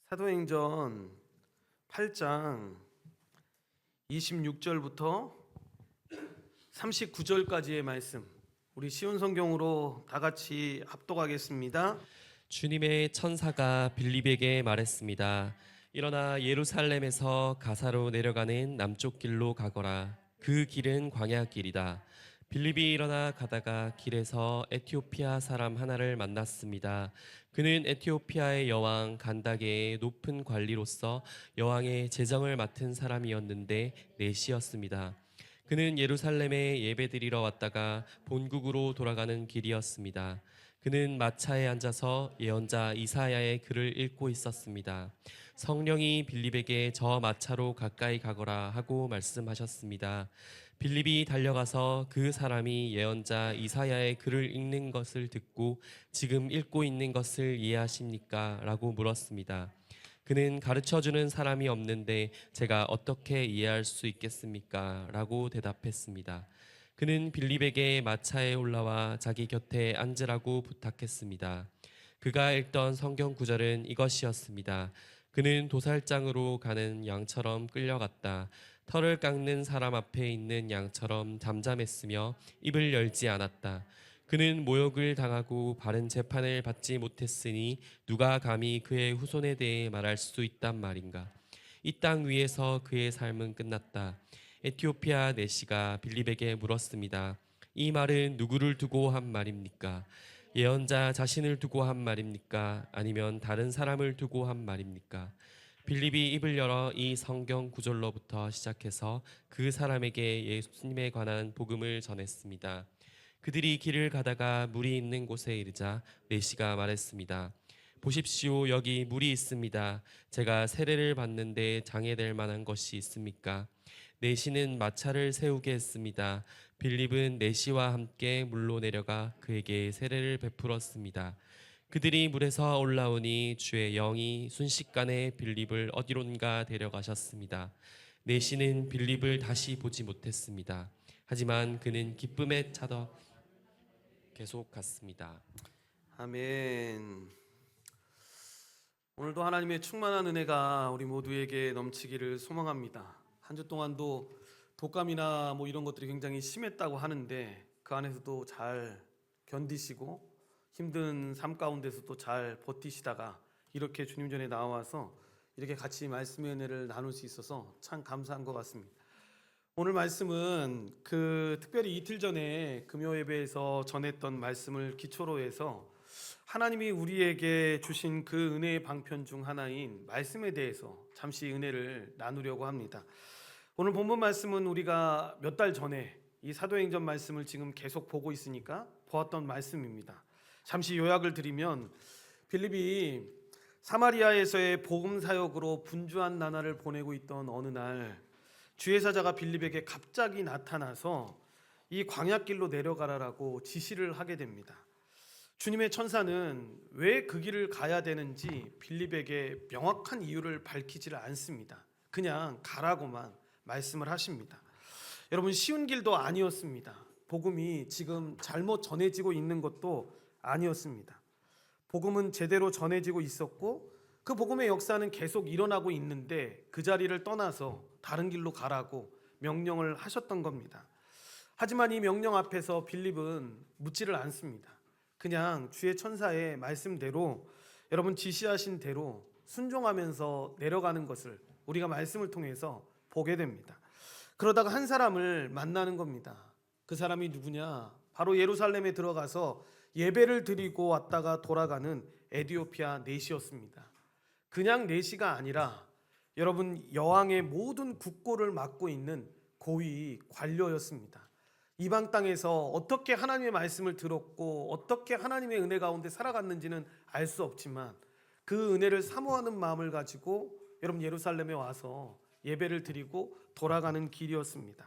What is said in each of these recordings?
사도행전 8장 26절부터 39절까지의 말씀, 우리 쉬운 성경으로 다 같이 합독하겠습니다. 주님의 천사가 빌립에게 말했습니다. 일어나 예루살렘에서 가사로 내려가는 남쪽 길로 가거라. 그 길은 광야길이다. 빌립이 일어나 가다가 길에서 에티오피아 사람 하나를 만났습니다. 그는 에티오피아의 여왕 간다게의 높은 관리로서 여왕의 재정을 맡은 사람이었는데 내시였습니다. 그는 예루살렘에 예배드리러 왔다가 본국으로 돌아가는 길이었습니다. 그는 마차에 앉아서 예언자 이사야의 글을 읽고 있었습니다. 성령이 빌립에게 저 마차로 가까이 가거라 하고 말씀하셨습니다. 빌립이 달려가서 그 사람이 예언자 이사야의 글을 읽는 것을 듣고 지금 읽고 있는 것을 이해하십니까? 라고 물었습니다. 그는 가르쳐주는 사람이 없는데 제가 어떻게 이해할 수 있겠습니까? 라고 대답했습니다. 그는 빌립에게 마차에 올라와 자기 곁에 앉으라고 부탁했습니다. 그가 읽던 성경 구절은 이것이었습니다. 그는 도살장으로 가는 양처럼 끌려갔다. 털을 깎는 사람 앞에 있는 양처럼 잠잠했으며 입을 열지 않았다. 그는 모욕을 당하고 바른 재판을 받지 못했으니 누가 감히 그의 후손에 대해 말할 수 있단 말인가. 이 땅 위에서 그의 삶은 끝났다. 에티오피아 내시가 빌립에게 물었습니다. 이 말은 누구를 두고 한 말입니까? 예언자 자신을 두고 한 말입니까? 아니면 다른 사람을 두고 한 말입니까? 빌립이 입을 열어 이 성경 구절로부터 시작해서 그 사람에게 예수님에 관한 복음을 전했습니다. 그들이 길을 가다가 물이 있는 곳에 이르자 내시가 말했습니다. 보십시오, 여기 물이 있습니다. 제가 세례를 받는데 장애될 만한 것이 있습니까? 내시는 마차를 세우게 했습니다. 빌립은 내시와 함께 물로 내려가 그에게 세례를 베풀었습니다. 그들이 물에서 올라오니 주의 영이 순식간에 빌립을 어디론가 데려가셨습니다. 내시는 빌립을 다시 보지 못했습니다. 하지만 그는 기쁨에 차서 계속 갔습니다. 아멘. 오늘도 하나님의 충만한 은혜가 우리 모두에게 넘치기를 소망합니다. 한 주 동안도 독감이나 이런 것들이 굉장히 심했다고 하는데 그 안에서도 잘 견디시고 힘든 삶 가운데서도 잘 버티시다가 이렇게 주님 전에 나와서 이렇게 같이 말씀의 은혜를 나눌 수 있어서 참 감사한 것 같습니다. 오늘 말씀은 특별히 이틀 전에 금요 예배에서 전했던 말씀을 기초로 해서 하나님이 우리에게 주신 그 은혜의 방편 중 하나인 말씀에 대해서 잠시 은혜를 나누려고 합니다. 오늘 본문 말씀은 우리가 몇 달 전에 이 사도행전 말씀을 지금 계속 보고 있으니까 보았던 말씀입니다. 잠시 요약을 드리면 빌립이 사마리아에서의 복음 사역으로 분주한 나날을 보내고 있던 어느 날 주의 사자가 빌립에게 갑자기 나타나서 이 광야길로 내려가라라고 지시를 하게 됩니다. 주님의 천사는 왜 그 길을 가야 되는지 빌립에게 명확한 이유를 밝히지를 않습니다. 그냥 가라고만 말씀을 하십니다. 여러분, 쉬운 길도 아니었습니다. 복음이 지금 잘못 전해지고 있는 것도 아니었습니다. 복음은 제대로 전해지고 있었고 그 복음의 역사는 계속 일어나고 있는데 그 자리를 떠나서 다른 길로 가라고 명령을 하셨던 겁니다. 하지만 이 명령 앞에서 빌립은 묻지를 않습니다. 그냥 주의 천사의 말씀대로, 여러분 지시하신 대로 순종하면서 내려가는 것을 우리가 말씀을 통해서 보게 됩니다. 그러다가 한 사람을 만나는 겁니다. 그 사람이 누구냐? 바로 예루살렘에 들어가서 예배를 드리고 왔다가 돌아가는 에티오피아 내시였습니다. 그냥 내시가 아니라 여러분 여왕의 모든 국고를 맡고 있는 고위 관료였습니다. 이방 땅에서 어떻게 하나님의 말씀을 들었고 어떻게 하나님의 은혜 가운데 살아갔는지는 알 수 없지만 그 은혜를 사모하는 마음을 가지고 여러분 예루살렘에 와서 예배를 드리고 돌아가는 길이었습니다.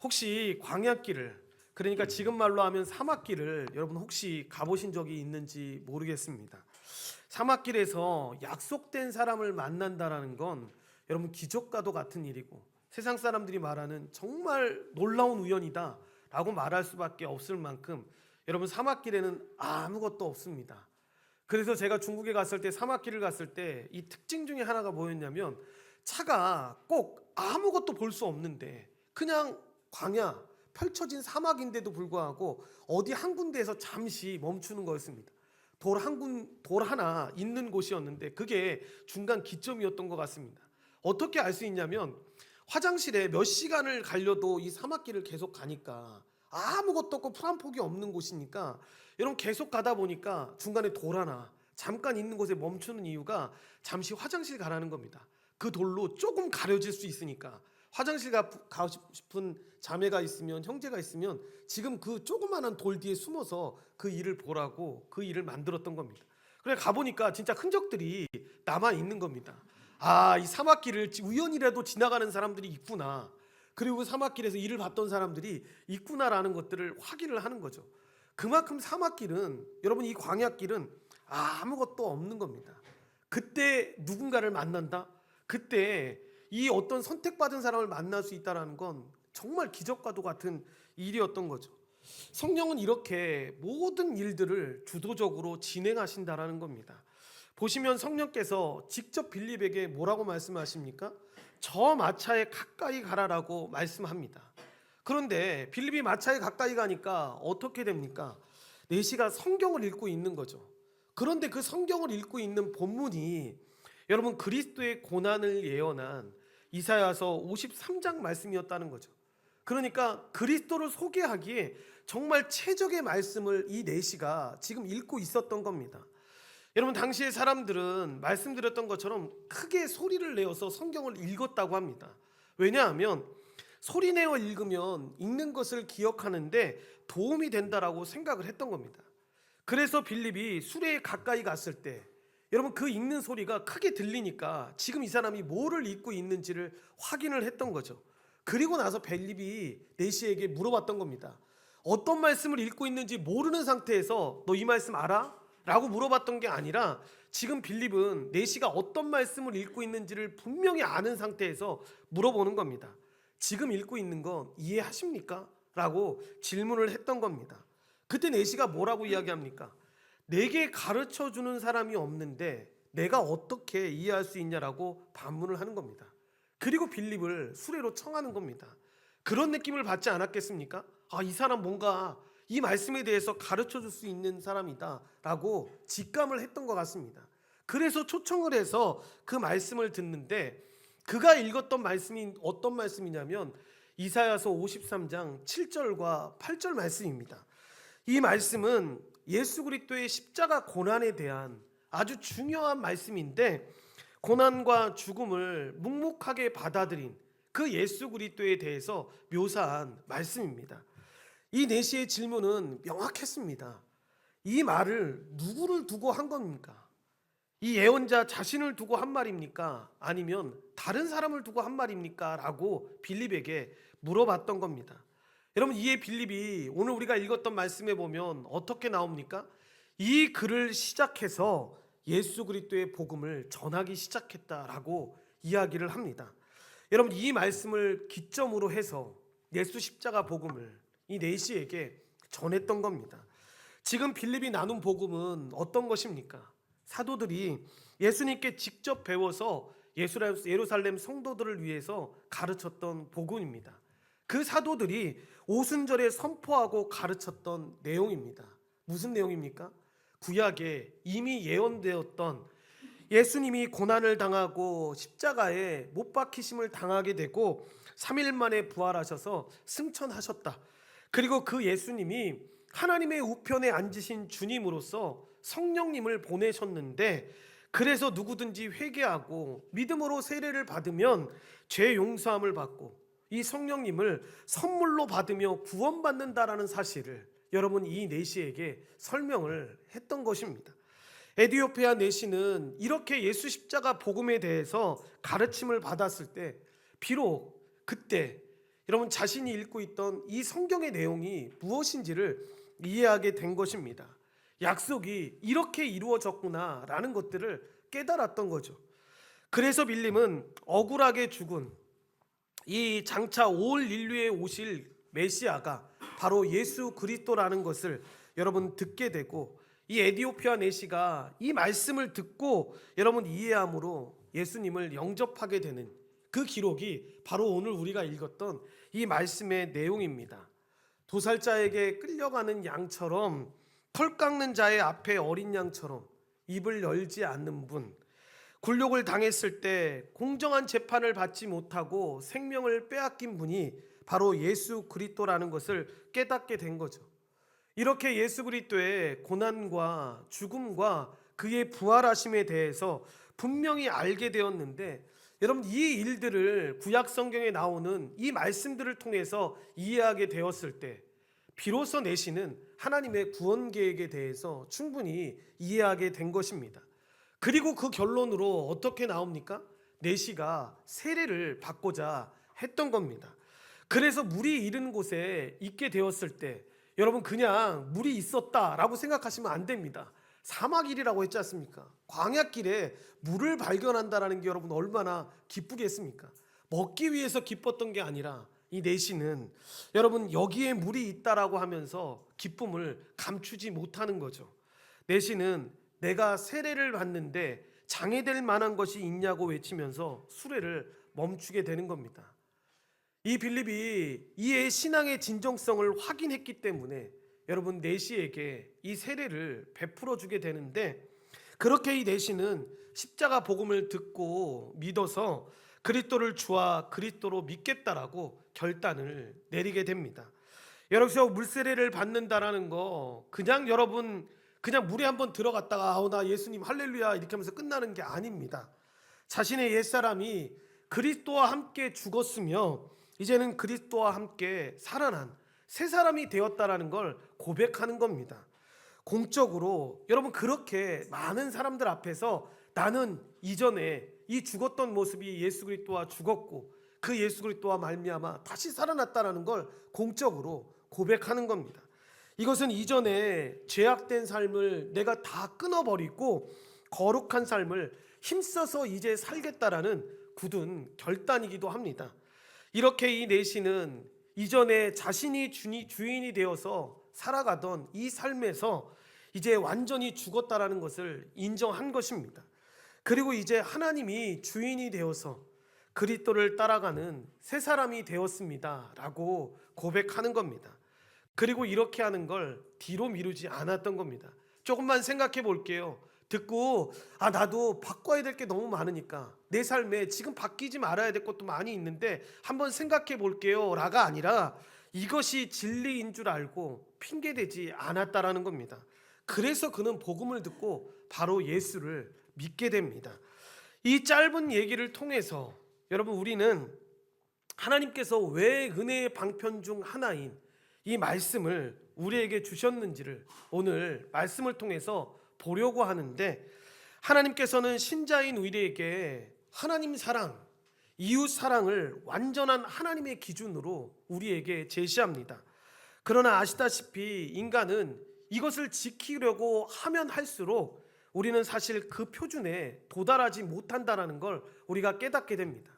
혹시 광야길을, 그러니까 지금 말로 하면 사막길을 여러분 혹시 가보신 적이 있는지 모르겠습니다. 사막길에서 약속된 사람을 만난다라는 건 여러분 기적과도 같은 일이고 세상 사람들이 말하는 정말 놀라운 우연이다 라고 말할 수밖에 없을 만큼 여러분 사막길에는 아무것도 없습니다. 그래서 제가 중국에 갔을 때 사막길을 갔을 때 이 특징 중에 하나가 뭐였냐면 차가 꼭 아무것도 볼 수 없는데 그냥 광야 펼쳐진 사막인데도 불구하고 어디 한 군데에서 잠시 멈추는 거였습니다. 돌 하나 있는 곳이었는데 그게 중간 기점이었던 것 같습니다. 어떻게 알 수 있냐면 화장실에 몇 시간을 가려도 이 사막길을 계속 가니까 아무것도 없고 푸른 폭이 없는 곳이니까 여러분 계속 가다 보니까 중간에 돌 하나 잠깐 있는 곳에 멈추는 이유가 잠시 화장실 가라는 겁니다. 그 돌로 조금 가려질 수 있으니까 화장실 가고 싶은 자매가 있으면 형제가 있으면 지금 그 조그마한 돌 뒤에 숨어서 그 일을 보라고 그 일을 만들었던 겁니다. 그래 가보니까 진짜 흔적들이 남아 있는 겁니다. 아, 이 사막길을 우연이라도 지나가는 사람들이 있구나. 그리고 사막길에서 일을 봤던 사람들이 있구나라는 것들을 확인을 하는 거죠. 그만큼 사막길은 여러분 이 광야길은 아무것도 없는 겁니다. 그때 누군가를 만난다. 그때 이 어떤 선택받은 사람을 만날 수 있다는 건 정말 기적과도 같은 일이었던 거죠. 성령은 이렇게 모든 일들을 주도적으로 진행하신다라는 겁니다. 보시면 성령께서 직접 빌립에게 뭐라고 말씀하십니까? 저 마차에 가까이 가라라고 말씀합니다. 그런데 빌립이 마차에 가까이 가니까 어떻게 됩니까? 내시가 성경을 읽고 있는 거죠. 그런데 그 성경을 읽고 있는 본문이 여러분 그리스도의 고난을 예언한 이사야서 53장 말씀이었다는 거죠. 그러니까 그리스도를 소개하기에 정말 최적의 말씀을 이 내시가 지금 읽고 있었던 겁니다. 여러분 당시의 사람들은 말씀드렸던 것처럼 크게 소리를 내어서 성경을 읽었다고 합니다. 왜냐하면 소리 내어 읽으면 읽는 것을 기억하는데 도움이 된다라고 생각을 했던 겁니다. 그래서 빌립이 수레에 가까이 갔을 때 여러분 그 읽는 소리가 크게 들리니까 지금 이 사람이 뭐를 읽고 있는지를 확인을 했던 거죠. 그리고 나서 빌립이 내시에게 물어봤던 겁니다. 어떤 말씀을 읽고 있는지 모르는 상태에서 너 이 말씀 알아? 라고 물어봤던 게 아니라 지금 빌립은 내시가 어떤 말씀을 읽고 있는지를 분명히 아는 상태에서 물어보는 겁니다. 지금 읽고 있는 건 이해하십니까? 라고 질문을 했던 겁니다. 그때 내시가 뭐라고 이야기합니까? 내게 가르쳐주는 사람이 없는데 내가 어떻게 이해할 수 있냐라고 반문을 하는 겁니다. 그리고 빌립을 수레로 청하는 겁니다. 그런 느낌을 받지 않았겠습니까? 아, 이 사람 뭔가 이 말씀에 대해서 가르쳐줄 수 있는 사람이다 라고 직감을 했던 것 같습니다. 그래서 초청을 해서 그 말씀을 듣는데 그가 읽었던 말씀이 어떤 말씀이냐면 이사야서 53장 7절과 8절 말씀입니다. 이 말씀은 예수 그리스도의 십자가 고난에 대한 아주 중요한 말씀인데 고난과 죽음을 묵묵하게 받아들인 그 예수 그리스도에 대해서 묘사한 말씀입니다. 이 내시의 질문은 명확했습니다. 이 말을 누구를 두고 한 겁니까? 이 예언자 자신을 두고 한 말입니까? 아니면 다른 사람을 두고 한 말입니까? 라고 빌립에게 물어봤던 겁니다. 여러분 이에 빌립이 오늘 우리가 읽었던 말씀에 보면 어떻게 나옵니까? 이 글을 시작해서 예수 그리스도의 복음을 전하기 시작했다라고 이야기를 합니다. 여러분 이 말씀을 기점으로 해서 예수 십자가 복음을 이 내시에게 전했던 겁니다. 지금 빌립이 나눈 복음은 어떤 것입니까? 사도들이 예수님께 직접 배워서 예루살렘 성도들을 위해서 가르쳤던 복음입니다. 그 사도들이 오순절에 선포하고 가르쳤던 내용입니다. 무슨 내용입니까? 구약에 이미 예언되었던 예수님이 고난을 당하고 십자가에 못 박히심을 당하게 되고 3일 만에 부활하셔서 승천하셨다. 그리고 그 예수님이 하나님의 우편에 앉으신 주님으로서 성령님을 보내셨는데 그래서 누구든지 회개하고 믿음으로 세례를 받으면 죄 용서함을 받고 이 성령님을 선물로 받으며 구원받는다라는 사실을 여러분 이 내시에게 설명을 했던 것입니다. 에디오피아 내시는 이렇게 예수 십자가 복음에 대해서 가르침을 받았을 때 비록 그때 여러분 자신이 읽고 있던 이 성경의 내용이 무엇인지를 이해하게 된 것입니다. 약속이 이렇게 이루어졌구나라는 것들을 깨달았던 거죠. 그래서 빌립은 억울하게 죽은 이 장차 올 인류에 오실 메시아가 바로 예수 그리스도라는 것을 여러분 듣게 되고 이 에디오피아 내시가 이 말씀을 듣고 여러분 이해함으로 예수님을 영접하게 되는 그 기록이 바로 오늘 우리가 읽었던 이 말씀의 내용입니다. 도살자에게 끌려가는 양처럼, 털 깎는 자의 앞에 어린 양처럼 입을 열지 않는 분, 굴욕을 당했을 때 공정한 재판을 받지 못하고 생명을 빼앗긴 분이 바로 예수 그리스도라는 것을 깨닫게 된 거죠. 이렇게 예수 그리스도의 고난과 죽음과 그의 부활하심에 대해서 분명히 알게 되었는데, 여러분 이 일들을 구약 성경에 나오는 이 말씀들을 통해서 이해하게 되었을 때 비로소 내시는 하나님의 구원 계획에 대해서 충분히 이해하게 된 것입니다. 그리고 그 결론으로 어떻게 나옵니까? 내시가 세례를 받고자 했던 겁니다. 그래서 물이 이른 곳에 있게 되었을 때 여러분 그냥 물이 있었다라고 생각하시면 안 됩니다. 사막길이라고 했지 않습니까? 광야길에 물을 발견한다라는 게 여러분 얼마나 기쁘겠습니까? 먹기 위해서 기뻤던 게 아니라 이 내시는 여러분 여기에 물이 있다라고 하면서 기쁨을 감추지 못하는 거죠. 내시는 내가 세례를 받는데 장애될 만한 것이 있냐고 외치면서 수레를 멈추게 되는 겁니다. 이 빌립이 이의 신앙의 진정성을 확인했기 때문에 여러분 내시에게 이 세례를 베풀어 주게 되는데, 그렇게 이 내시는 십자가 복음을 듣고 믿어서 그리스도를 주와 그리스도로 믿겠다라고 결단을 내리게 됩니다. 여러분 물세례를 받는다라는 거 그냥 여러분 그냥 물에 한번 들어갔다가 나 예수님 할렐루야 이렇게 하면서 끝나는 게 아닙니다. 자신의 옛사람이 그리스도와 함께 죽었으며 이제는 그리스도와 함께 살아난 새 사람이 되었다라는 걸 고백하는 겁니다. 공적으로 여러분 그렇게 많은 사람들 앞에서 나는 이전에 이 죽었던 모습이 예수 그리스도와 죽었고 그 예수 그리스도와 말미암아 다시 살아났다라는 걸 공적으로 고백하는 겁니다. 이것은 이전에 죄악된 삶을 내가 다 끊어버리고 거룩한 삶을 힘써서 이제 살겠다라는 굳은 결단이기도 합니다. 이렇게 이 내시는 이전에 자신이 주인이 되어서 살아가던 이 삶에서 이제 완전히 죽었다라는 것을 인정한 것입니다. 그리고 이제 하나님이 주인이 되어서 그리스도를 따라가는 새 사람이 되었습니다 라고 고백하는 겁니다. 그리고 이렇게 하는 걸 뒤로 미루지 않았던 겁니다. 조금만 생각해 볼게요. 듣고 나도 바꿔야 될 게 너무 많으니까 내 삶에 지금 바뀌지 말아야 될 것도 많이 있는데 한번 생각해 볼게요 라가 아니라 이것이 진리인 줄 알고 핑계대지 않았다라는 겁니다. 그래서 그는 복음을 듣고 바로 예수를 믿게 됩니다. 이 짧은 얘기를 통해서 여러분 우리는 하나님께서 왜 은혜의 방편 중 하나인 이 말씀을 우리에게 주셨는지를 오늘 말씀을 통해서 보려고 하는데, 하나님께서는 신자인 우리에게 하나님 사랑, 이웃 사랑을 완전한 하나님의 기준으로 우리에게 제시합니다. 그러나 아시다시피 인간은 이것을 지키려고 하면 할수록 우리는 사실 그 표준에 도달하지 못한다는 걸 우리가 깨닫게 됩니다.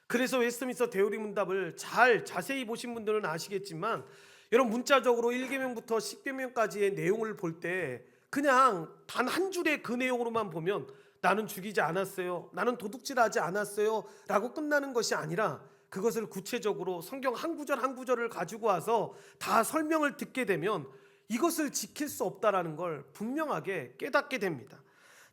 그래서 웨스트민스터 대우리 문답을 자세히 보신 분들은 아시겠지만 여러분 문자적으로 1계명부터 10계명까지의 내용을 볼 때 그냥 단 한 줄의 그 내용으로만 보면 나는 죽이지 않았어요, 나는 도둑질하지 않았어요 라고 끝나는 것이 아니라 그것을 구체적으로 성경 한 구절 한 구절을 가지고 와서 다 설명을 듣게 되면 이것을 지킬 수 없다라는 걸 분명하게 깨닫게 됩니다.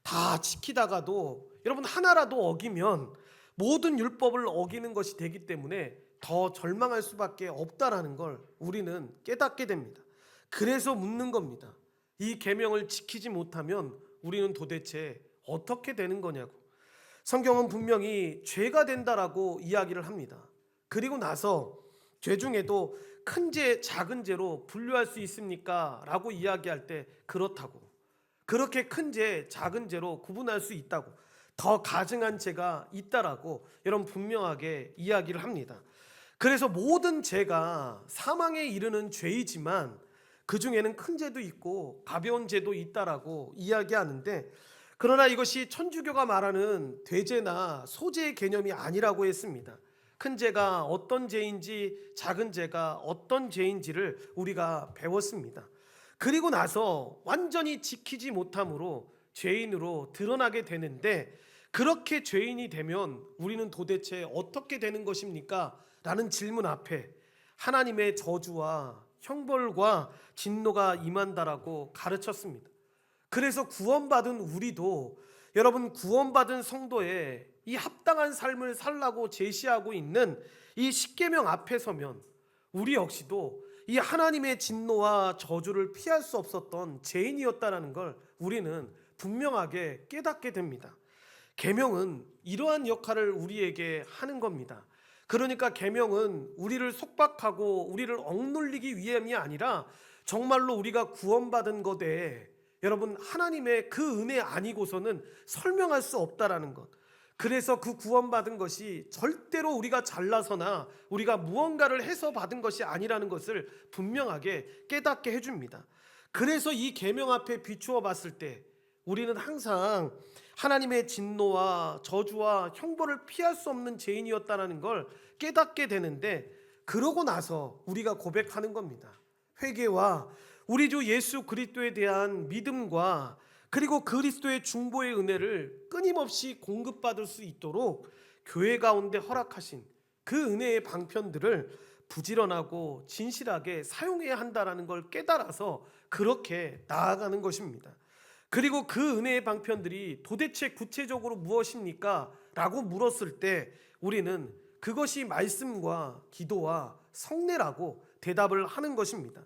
다 지키다가도 여러분 하나라도 어기면 모든 율법을 어기는 것이 되기 때문에 더 절망할 수밖에 없다라는 걸 우리는 깨닫게 됩니다. 그래서 묻는 겁니다. 이 계명을 지키지 못하면 우리는 도대체 어떻게 되는 거냐고. 성경은 분명히 죄가 된다라고 이야기를 합니다. 그리고 나서 죄 중에도 큰 죄, 작은 죄로 분류할 수 있습니까? 라고 이야기할 때 그렇다고. 그렇게 큰 죄, 작은 죄로 구분할 수 있다고. 더 가증한 죄가 있다라고 여러분 분명하게 이야기를 합니다. 그래서 모든 죄가 사망에 이르는 죄이지만 그 중에는 큰 죄도 있고 가벼운 죄도 있다라고 이야기하는데, 그러나 이것이 천주교가 말하는 대죄나 소죄의 개념이 아니라고 했습니다. 큰 죄가 어떤 죄인지 작은 죄가 어떤 죄인지를 우리가 배웠습니다. 그리고 나서 완전히 지키지 못함으로 죄인으로 드러나게 되는데, 그렇게 죄인이 되면 우리는 도대체 어떻게 되는 것입니까? 라는 질문 앞에 하나님의 저주와 형벌과 진노가 임한다라고 가르쳤습니다. 그래서 구원받은 우리도, 여러분, 구원받은 성도의 이 합당한 삶을 살라고 제시하고 있는 이 십계명 앞에 서면 우리 역시도 이 하나님의 진노와 저주를 피할 수 없었던 죄인이었다라는 걸 우리는 분명하게 깨닫게 됩니다. 계명은 이러한 역할을 우리에게 하는 겁니다. 그러니까 계명은 우리를 속박하고 우리를 억눌리기 위함이 아니라 정말로 우리가 구원받은 것에, 여러분, 하나님의 그 은혜 아니고서는 설명할 수 없다라는 것. 그래서 그 구원받은 것이 절대로 우리가 잘나서나 우리가 무언가를 해서 받은 것이 아니라는 것을 분명하게 깨닫게 해줍니다. 그래서 이 계명 앞에 비추어 봤을 때 우리는 항상 하나님의 진노와 저주와 형벌을 피할 수 없는 죄인이었다는 걸 깨닫게 되는데, 그러고 나서 우리가 고백하는 겁니다. 회개와 우리 주 예수 그리스도에 대한 믿음과 그리고 그리스도의 중보의 은혜를 끊임없이 공급받을 수 있도록 교회 가운데 허락하신 그 은혜의 방편들을 부지런하고 진실하게 사용해야 한다는 걸 깨달아서 그렇게 나아가는 것입니다. 그리고 그 은혜의 방편들이 도대체 구체적으로 무엇입니까? 라고 물었을 때 우리는 그것이 말씀과 기도와 성례라고 대답을 하는 것입니다.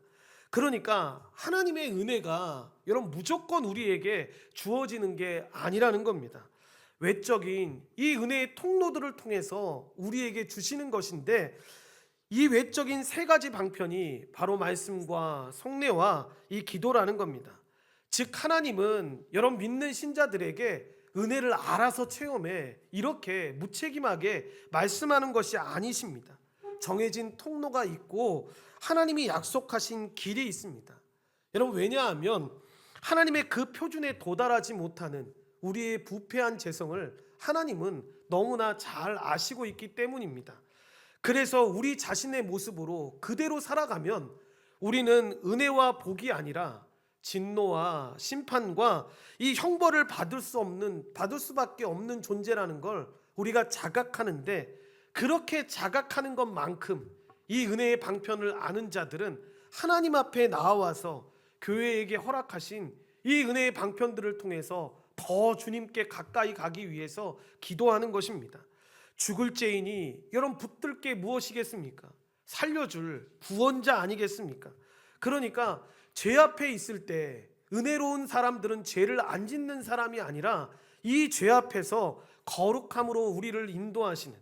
그러니까 하나님의 은혜가 여러분 무조건 우리에게 주어지는 게 아니라는 겁니다. 외적인 이 은혜의 통로들을 통해서 우리에게 주시는 것인데, 이 외적인 세 가지 방편이 바로 말씀과 성례와 이 기도라는 겁니다. 즉 하나님은 여러분 믿는 신자들에게 은혜를 알아서 체험해 이렇게 무책임하게 말씀하는 것이 아니십니다. 정해진 통로가 있고 하나님이 약속하신 길이 있습니다. 여러분, 왜냐하면 하나님의 그 표준에 도달하지 못하는 우리의 부패한 죄성을 하나님은 너무나 잘 아시고 있기 때문입니다. 그래서 우리 자신의 모습으로 그대로 살아가면 우리는 은혜와 복이 아니라 진노와 심판과 이 형벌을 받을 수밖에 없는 존재라는 걸 우리가 자각하는데, 그렇게 자각하는 것만큼 이 은혜의 방편을 아는 자들은 하나님 앞에 나와서 교회에게 허락하신 이 은혜의 방편들을 통해서 더 주님께 가까이 가기 위해서 기도하는 것입니다. 죽을 죄인이 여러분 붙들 게 무엇이겠습니까? 살려줄 구원자 아니겠습니까? 그러니까 죄 앞에 있을 때 은혜로운 사람들은 죄를 안 짓는 사람이 아니라 이 죄 앞에서 거룩함으로 우리를 인도하시는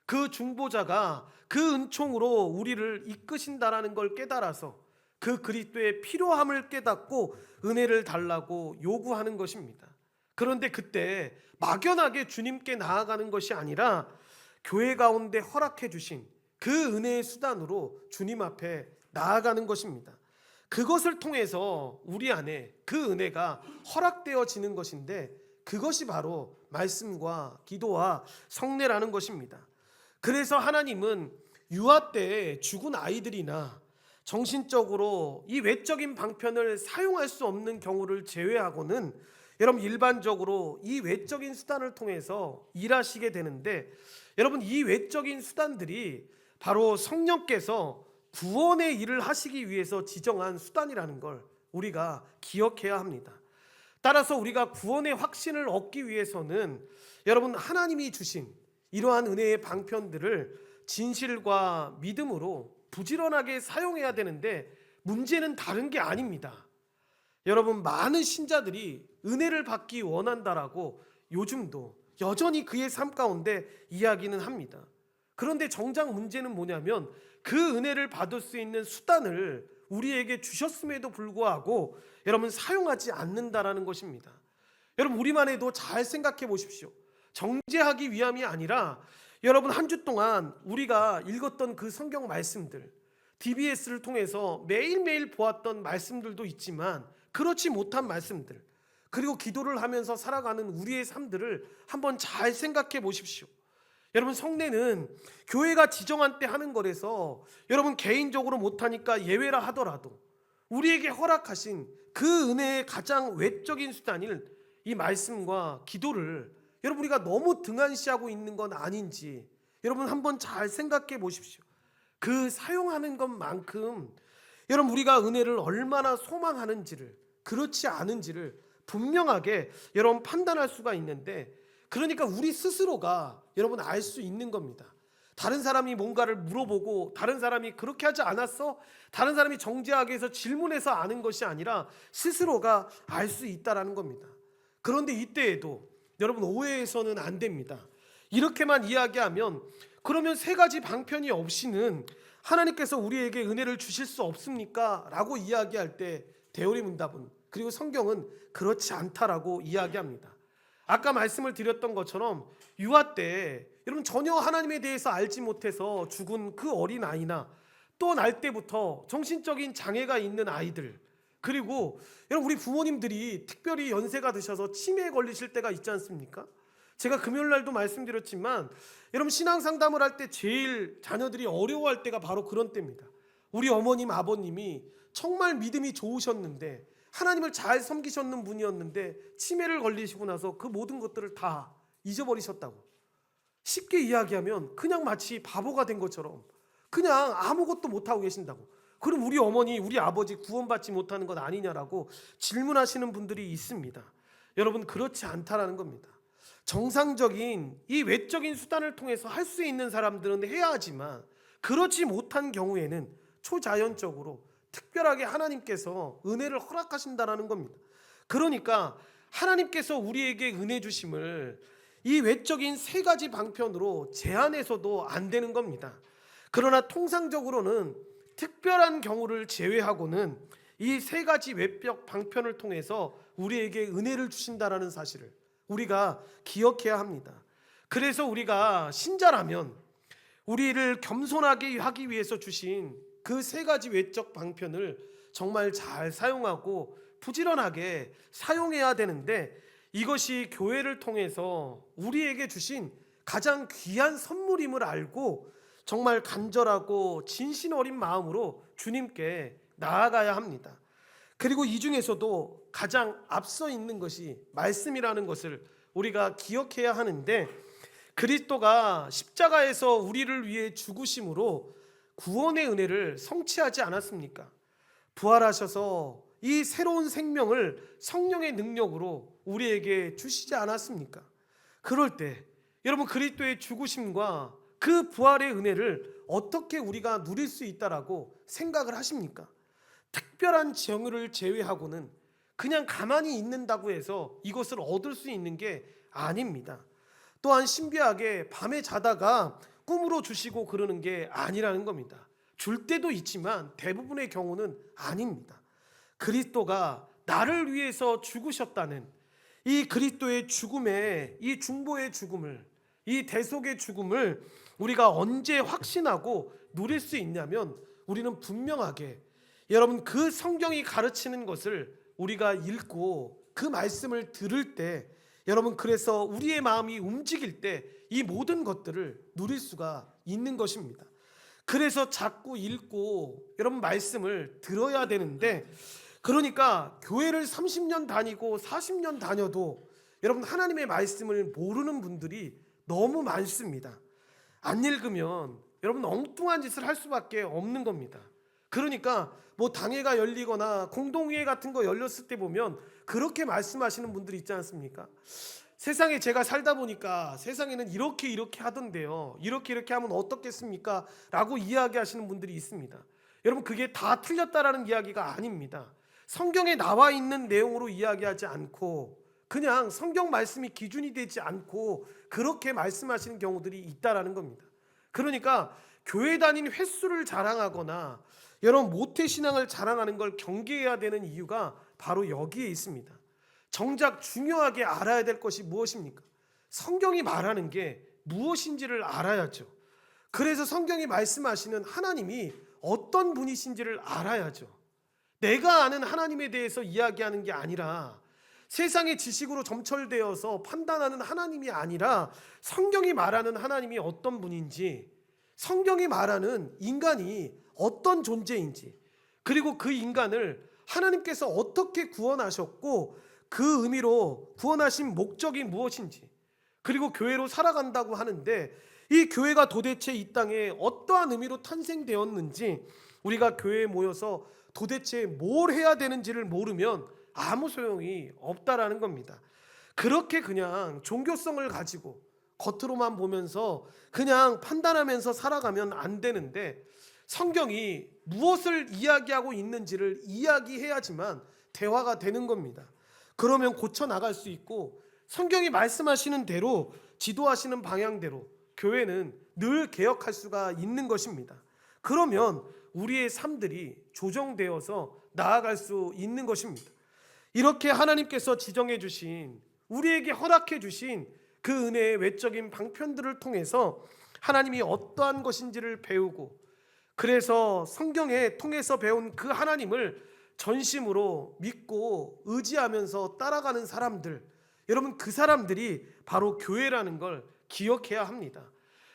그 중보자가 그 은총으로 우리를 이끄신다라는 걸 깨달아서 그 그리스도의 필요함을 깨닫고 은혜를 달라고 요구하는 것입니다. 그런데 그때 막연하게 주님께 나아가는 것이 아니라 교회 가운데 허락해 주신 그 은혜의 수단으로 주님 앞에 나아가는 것입니다. 그것을 통해서 우리 안에 그 은혜가 허락되어지는 것인데, 그것이 바로 말씀과 기도와 성례라는 것입니다. 그래서 하나님은 유아 때 죽은 아이들이나 정신적으로 이 외적인 방편을 사용할 수 없는 경우를 제외하고는 여러분 일반적으로 이 외적인 수단을 통해서 일하시게 되는데, 여러분 이 외적인 수단들이 바로 성령께서 구원의 일을 하시기 위해서 지정한 수단이라는 걸 우리가 기억해야 합니다. 따라서 우리가 구원의 확신을 얻기 위해서는 여러분 하나님이 주신 이러한 은혜의 방편들을 진실과 믿음으로 부지런하게 사용해야 되는데, 문제는 다른 게 아닙니다. 여러분, 많은 신자들이 은혜를 받기 원한다라고 요즘도 여전히 그의 삶 가운데 이야기는 합니다. 그런데 정작 문제는 뭐냐면 그 은혜를 받을 수 있는 수단을 우리에게 주셨음에도 불구하고 여러분 사용하지 않는다라는 것입니다. 여러분, 우리만 해도 잘 생각해 보십시오. 정죄하기 위함이 아니라 여러분 한 주 동안 우리가 읽었던 그 성경 말씀들, DBS를 통해서 매일매일 보았던 말씀들도 있지만 그렇지 못한 말씀들, 그리고 기도를 하면서 살아가는 우리의 삶들을 한번 잘 생각해 보십시오. 여러분, 성례는 교회가 지정한 때 하는 거라서 여러분 개인적으로 못하니까 예외라 하더라도 우리에게 허락하신 그 은혜의 가장 외적인 수단인 이 말씀과 기도를 여러분 우리가 너무 등한시하고 있는 건 아닌지 여러분 한번 잘 생각해 보십시오. 그 사용하는 것만큼 여러분 우리가 은혜를 얼마나 소망하는지를, 그렇지 않은지를 분명하게 여러분 판단할 수가 있는데, 그러니까 우리 스스로가 여러분 알 수 있는 겁니다. 다른 사람이 뭔가를 물어보고 다른 사람이 그렇게 하지 않았어? 다른 사람이 정지하게 해서 질문해서 아는 것이 아니라 스스로가 알 수 있다라는 겁니다. 그런데 이때에도 여러분 오해해서는 안 됩니다. 이렇게만 이야기하면 그러면 세 가지 방편이 없이는 하나님께서 우리에게 은혜를 주실 수 없습니까? 라고 이야기할 때 대오리 문답은, 그리고 성경은 그렇지 않다라고 이야기합니다. 아까 말씀을 드렸던 것처럼 유아 때 여러분 전혀 하나님에 대해서 알지 못해서 죽은 그 어린아이나 또 날 때부터 정신적인 장애가 있는 아이들, 그리고 여러분 우리 부모님들이 특별히 연세가 드셔서 치매에 걸리실 때가 있지 않습니까? 제가 금요일 날도 말씀드렸지만 여러분 신앙 상담을 할 때 제일 자녀들이 어려워할 때가 바로 그런 때입니다. 우리 어머님 아버님이 정말 믿음이 좋으셨는데 하나님을 잘 섬기셨는 분이었는데 치매를 걸리시고 나서 그 모든 것들을 다 잊어버리셨다고. 쉽게 이야기하면 그냥 마치 바보가 된 것처럼 그냥 아무것도 못하고 계신다고. 그럼 우리 어머니 우리 아버지 구원받지 못하는 것 아니냐라고 질문하시는 분들이 있습니다. 여러분 그렇지 않다라는 겁니다. 정상적인 이 외적인 수단을 통해서 할 수 있는 사람들은 해야 하지만 그렇지 못한 경우에는 초자연적으로 특별하게 하나님께서 은혜를 허락하신다라는 겁니다. 그러니까 하나님께서 우리에게 은혜 주심을 이 외적인 세 가지 방편으로 제한해서도 안 되는 겁니다. 그러나 통상적으로는 특별한 경우를 제외하고는 이 세 가지 외적 방편을 통해서 우리에게 은혜를 주신다라는 사실을 우리가 기억해야 합니다. 그래서 우리가 신자라면 우리를 겸손하게 하기 위해서 주신 그 세 가지 외적 방편을 정말 잘 사용하고 부지런하게 사용해야 되는데, 이것이 교회를 통해서 우리에게 주신 가장 귀한 선물임을 알고 정말 간절하고 진심 어린 마음으로 주님께 나아가야 합니다. 그리고 이 중에서도 가장 앞서 있는 것이 말씀이라는 것을 우리가 기억해야 하는데, 그리스도가 십자가에서 우리를 위해 죽으심으로 구원의 은혜를 성취하지 않았습니까? 부활하셔서 이 새로운 생명을 성령의 능력으로 우리에게 주시지 않았습니까? 그럴 때 여러분 그리스도의 죽으심과 그 부활의 은혜를 어떻게 우리가 누릴 수 있다라고 생각을 하십니까? 특별한 정의를 제외하고는 그냥 가만히 있는다고 해서 이것을 얻을 수 있는 게 아닙니다. 또한 신비하게 밤에 자다가 꿈으로 주시고 그러는 게 아니라는 겁니다. 줄 때도 있지만 대부분의 경우는 아닙니다. 그리스도가 나를 위해서 죽으셨다는 이 그리스도의 죽음의, 이 중보의 죽음을, 이 대속의 죽음을 우리가 언제 확신하고 누릴 수 있냐면, 우리는 분명하게 여러분 그 성경이 가르치는 것을 우리가 읽고 그 말씀을 들을 때, 여러분 그래서 우리의 마음이 움직일 때 이 모든 것들을 누릴 수가 있는 것입니다. 그래서 자꾸 읽고 여러분 말씀을 들어야 되는데, 그러니까 교회를 30년 다니고 40년 다녀도 여러분 하나님의 말씀을 모르는 분들이 너무 많습니다. 안 읽으면 여러분 엉뚱한 짓을 할 수밖에 없는 겁니다. 그러니까 뭐 당회가 열리거나 공동회의 같은 거 열렸을 때 보면 그렇게 말씀하시는 분들이 있지 않습니까? 세상에 제가 살다 보니까 세상에는 이렇게 하던데요, 이렇게 하면 어떻겠습니까? 라고 이야기하시는 분들이 있습니다. 여러분 그게 다 틀렸다라는 이야기가 아닙니다. 성경에 나와 있는 내용으로 이야기하지 않고 그냥 성경 말씀이 기준이 되지 않고 그렇게 말씀하시는 경우들이 있다라는 겁니다. 그러니까 교회 다닌 횟수를 자랑하거나 여러분 모태신앙을 자랑하는 걸 경계해야 되는 이유가 바로 여기에 있습니다. 정작 중요하게 알아야 될 것이 무엇입니까? 성경이 말하는 게 무엇인지를 알아야죠. 그래서 성경이 말씀하시는 하나님이 어떤 분이신지를 알아야죠. 내가 아는 하나님에 대해서 이야기하는 게 아니라 세상의 지식으로 점철되어서 판단하는 하나님이 아니라 성경이 말하는 하나님이 어떤 분인지, 성경이 말하는 인간이 어떤 존재인지, 그리고 그 인간을 하나님께서 어떻게 구원하셨고 그 의미로 구원하신 목적이 무엇인지, 그리고 교회로 살아간다고 하는데 이 교회가 도대체 이 땅에 어떠한 의미로 탄생되었는지, 우리가 교회에 모여서 도대체 뭘 해야 되는지를 모르면 아무 소용이 없다라는 겁니다. 그렇게 그냥 종교성을 가지고 겉으로만 보면서 그냥 판단하면서 살아가면 안 되는데, 성경이 무엇을 이야기하고 있는지를 이야기해야지만 대화가 되는 겁니다. 그러면 고쳐 나갈 수 있고, 성경이 말씀하시는 대로, 지도하시는 방향대로 교회는 늘 개혁할 수가 있는 것입니다. 그러면 우리의 삶들이 조정되어서 나아갈 수 있는 것입니다. 이렇게 하나님께서 지정해 주신, 우리에게 허락해 주신 그 은혜의 외적인 방편들을 통해서 하나님이 어떠한 것인지를 배우고, 그래서 성경에 통해서 배운 그 하나님을 전심으로 믿고 의지하면서 따라가는 사람들, 여러분 그 사람들이 바로 교회라는 걸 기억해야 합니다.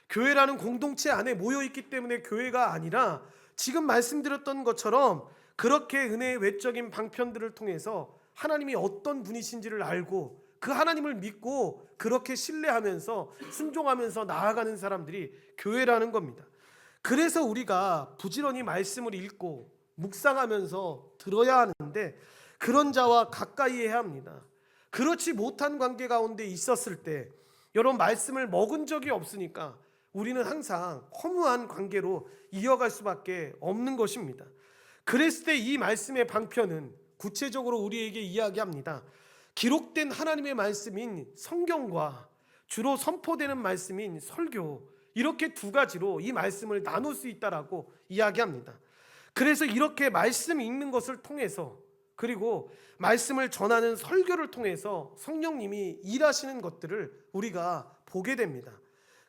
교회라는 공동체 안에 모여있기 때문에 교회가 아니라, 지금 말씀드렸던 것처럼 그렇게 은혜의 외적인 방편들을 통해서 하나님이 어떤 분이신지를 알고 그 하나님을 믿고 그렇게 신뢰하면서 순종하면서 나아가는 사람들이 교회라는 겁니다. 그래서 우리가 부지런히 말씀을 읽고 묵상하면서 들어야 하는데, 그런 자와 가까이 해야 합니다. 그렇지 못한 관계 가운데 있었을 때, 여러분 말씀을 먹은 적이 없으니까 우리는 항상 허무한 관계로 이어갈 수밖에 없는 것입니다. 그랬을 때 이 말씀의 방편은 구체적으로 우리에게 이야기합니다. 기록된 하나님의 말씀인 성경과 주로 선포되는 말씀인 설교, 이렇게 두 가지로 이 말씀을 나눌 수 있다라고 이야기합니다. 그래서 이렇게 말씀 읽는 것을 통해서, 그리고 말씀을 전하는 설교를 통해서 성령님이 일하시는 것들을 우리가 보게 됩니다.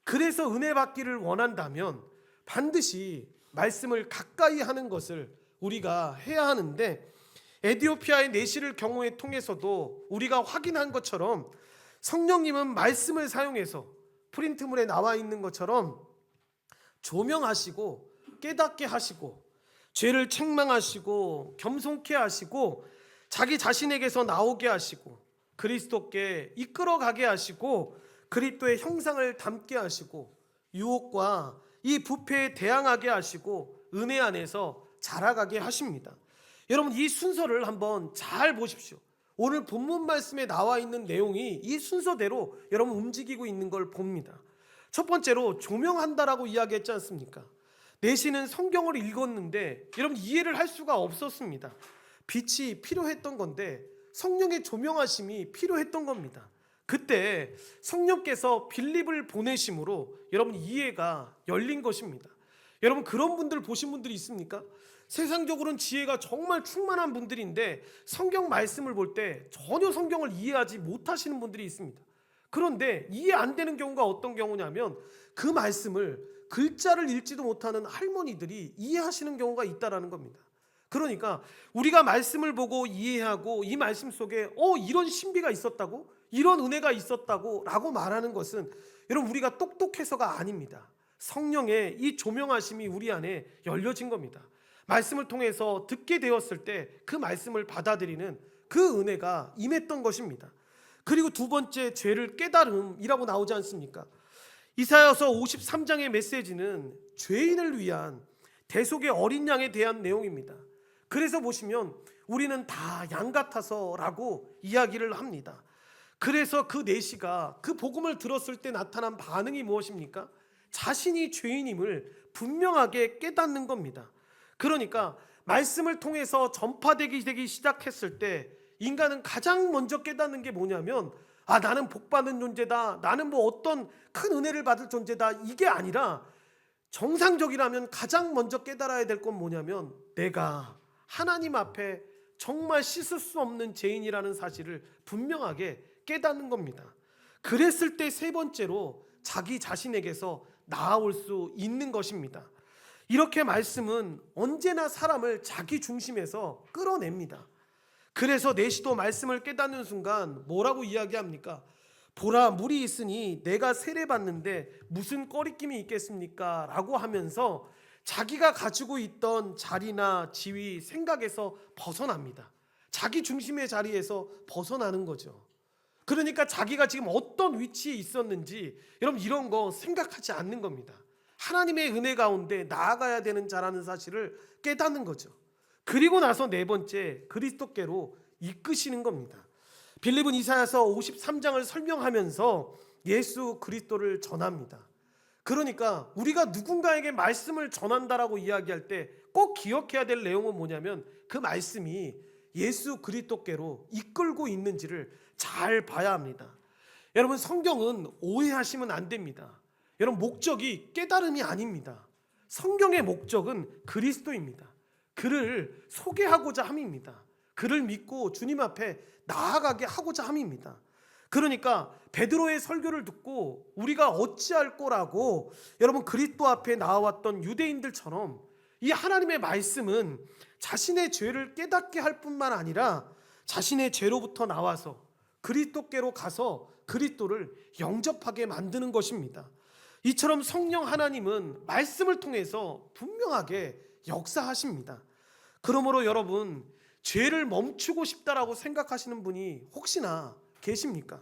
그래서 은혜 받기를 원한다면 반드시 말씀을 가까이 하는 것을 우리가 해야 하는데, 에디오피아의 내시를 경우에 통해서도 우리가 확인한 것처럼 성령님은 말씀을 사용해서 프린트물에 나와 있는 것처럼 조명하시고 깨닫게 하시고 죄를 책망하시고 겸손케 하시고 자기 자신에게서 나오게 하시고 그리스도께 이끌어가게 하시고 그리스도의 형상을 담게 하시고 유혹과 이 부패에 대항하게 하시고 은혜 안에서 자라가게 하십니다. 여러분 이 순서를 한번 잘 보십시오. 오늘 본문 말씀에 나와 있는 내용이 이 순서대로 여러분 움직이고 있는 걸 봅니다. 첫 번째로 조명한다라고 이야기했지 않습니까? 내시는 성경을 읽었는데 여러분 이해를 할 수가 없었습니다. 빛이 필요했던 건데 성령의 조명하심이 필요했던 겁니다. 그때 성령께서 빌립을 보내심으로 여러분 이해가 열린 것입니다. 여러분 그런 분들 보신 분들이 있습니까? 세상적으로는 지혜가 정말 충만한 분들인데 성경 말씀을 볼 때 전혀 성경을 이해하지 못하시는 분들이 있습니다. 그런데 이해 안 되는 경우가 어떤 경우냐면 그 말씀을 글자를 읽지도 못하는 할머니들이 이해하시는 경우가 있다라는 겁니다. 그러니까 우리가 말씀을 보고 이해하고 이 말씀 속에 이런 신비가 있었다고, 이런 은혜가 있었다고 라고 말하는 것은 여러분 우리가 똑똑해서가 아닙니다. 성령의 이 조명하심이 우리 안에 열려진 겁니다. 말씀을 통해서 듣게 되었을 때 그 말씀을 받아들이는 그 은혜가 임했던 것입니다. 그리고 두 번째, 죄를 깨달음이라고 나오지 않습니까? 이사야서 53장의 메시지는 죄인을 위한 대속의 어린 양에 대한 내용입니다. 그래서 보시면 우리는 다 양 같아서 라고 이야기를 합니다. 그래서 그 내시가 그 복음을 들었을 때 나타난 반응이 무엇입니까? 자신이 죄인임을 분명하게 깨닫는 겁니다. 그러니까 말씀을 통해서 전파되기 시작했을 때 인간은 가장 먼저 깨닫는 게 뭐냐면 나는 복받은 존재다, 나는 뭐 어떤 큰 은혜를 받을 존재다, 이게 아니라 정상적이라면 가장 먼저 깨달아야 될 건 뭐냐면 내가 하나님 앞에 정말 씻을 수 없는 죄인이라는 사실을 분명하게 깨닫는 겁니다. 그랬을 때 세 번째로 자기 자신에게서 나아올 수 있는 것입니다. 이렇게 말씀은 언제나 사람을 자기 중심에서 끌어냅니다. 그래서 내시도 말씀을 깨닫는 순간 뭐라고 이야기합니까? 보라, 물이 있으니 내가 세례받는데 무슨 꺼리낌이 있겠습니까? 라고 하면서 자기가 가지고 있던 자리나 지위, 생각에서 벗어납니다. 자기 중심의 자리에서 벗어나는 거죠. 그러니까 자기가 지금 어떤 위치에 있었는지 여러분 이런 거 생각하지 않는 겁니다. 하나님의 은혜 가운데 나아가야 되는 자라는 사실을 깨닫는 거죠. 그리고 나서 네 번째, 그리스도께로 이끄시는 겁니다. 빌립은 이사야서 53장을 설명하면서 예수 그리스도를 전합니다. 그러니까 우리가 누군가에게 말씀을 전한다라고 이야기할 때 꼭 기억해야 될 내용은 뭐냐면 그 말씀이 예수 그리스도께로 이끌고 있는지를 잘 봐야 합니다. 여러분 성경은 오해하시면 안 됩니다. 여러분 목적이 깨달음이 아닙니다. 성경의 목적은 그리스도입니다. 그를 소개하고자 함입니다. 그를 믿고 주님 앞에 나아가게 하고자 함입니다. 그러니까 베드로의 설교를 듣고 우리가 어찌할 거라고 여러분 그리스도 앞에 나와왔던 유대인들처럼 이 하나님의 말씀은 자신의 죄를 깨닫게 할 뿐만 아니라 자신의 죄로부터 나와서 그리스도께로 가서 그리스도를 영접하게 만드는 것입니다. 이처럼 성령 하나님은 말씀을 통해서 분명하게 역사하십니다. 그러므로 여러분 죄를 멈추고 싶다라고 생각하시는 분이 혹시나 계십니까?